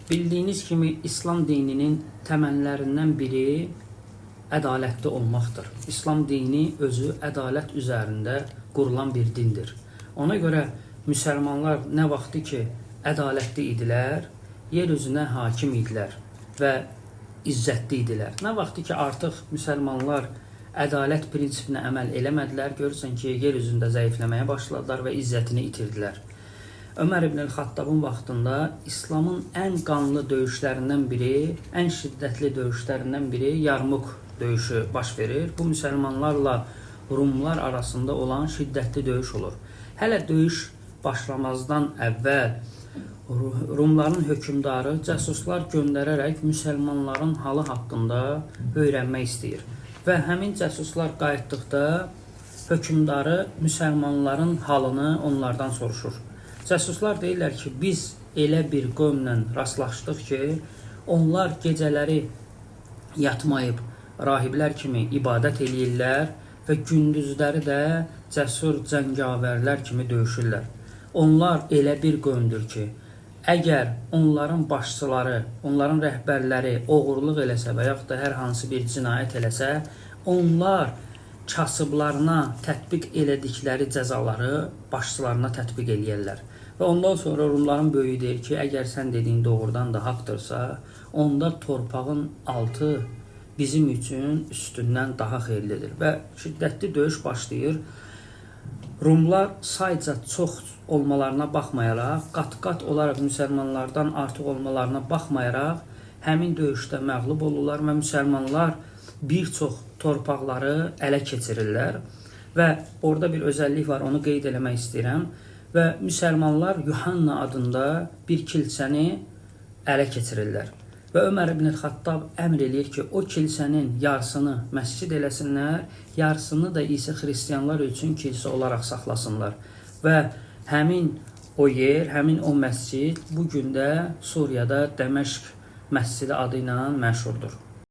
Bildiyiniz kimi İslam dininin təməllərindən biri ədalətli olmaqdır. İslam dini özü ədalət üzərində qurulan bir dindir. Ona görə müsəlmanlar nə vaxtı ki ədalətli idilər, yer üzünə hakim idilər və izzətli idilər. Nə vaxtı ki artıq müsəlmanlar ədalət prinsipinə əməl eləmədilər, görürsən ki, yer üzündə zəifləməyə başladılar və izzətini itirdilər. Ömər ibn Xattabın vaxtında İslamın ən qanlı döyüşlərindən biri, ən şiddətli döyüşlərindən biri Yarmuk döyüşü baş verir. Bu müsəlmanlarla Rumlar arasında olan şiddətli döyüş olur. Hələ döyüş başlamazdan əvvəl Rumların hökmdarı cəsuslar göndərərək müsəlmanların halı haqqında öyrənmək istəyir. Və həmin cəsuslar qayıtdıqda hökmdarı müsəlmanların halını onlardan soruşur. Cəsuslar deyirlər ki, biz elə bir qövmlə rastlaşdıq ki, onlar gecələri yatmayıb rahiblər kimi ibadət eləyirlər və gündüzləri də cəsur cəngavərlər kimi döyüşürlər. Onlar elə bir qövmdür ki, əgər onların başçıları, onların rəhbərləri oğurluq eləsə və yaxud da hər hansı bir cinayət eləsə, onlar kasıblarına tətbiq elədikləri cəzaları başçılarına tətbiq eləyərlər. Və ondan sonra Rumların böyüyü deyir ki, əgər sən dediyin doğrudan da haqdırsa, onda torpağın altı bizim üçün üstündən daha xeyirlidir. Və şiddətli döyüş başlayır. Rumlar sayca çox olmalarına baxmayaraq, qat-qat olaraq müsəlmanlardan artıq olmalarına baxmayaraq, həmin döyüşdə məğlub olurlar və müsəlmanlar bir çox torpaqları ələ keçirirlər. Və orada bir özəllik var, onu qeyd eləmək istəyirəm. Və müsəlmanlar Yuhanna adında bir kilsəni ələ keçirirlər. Və Ömər ibn Xattab əmr eləyir ki, o kilsənin yarısını məscid eləsinlər, yarısını da isə xristianlar üçün kilsə olaraq saxlasınlar. Və həmin o yer, həmin o məscid bu gün də Suriyada Dəməşq məscidi adı ilə məşhurdur.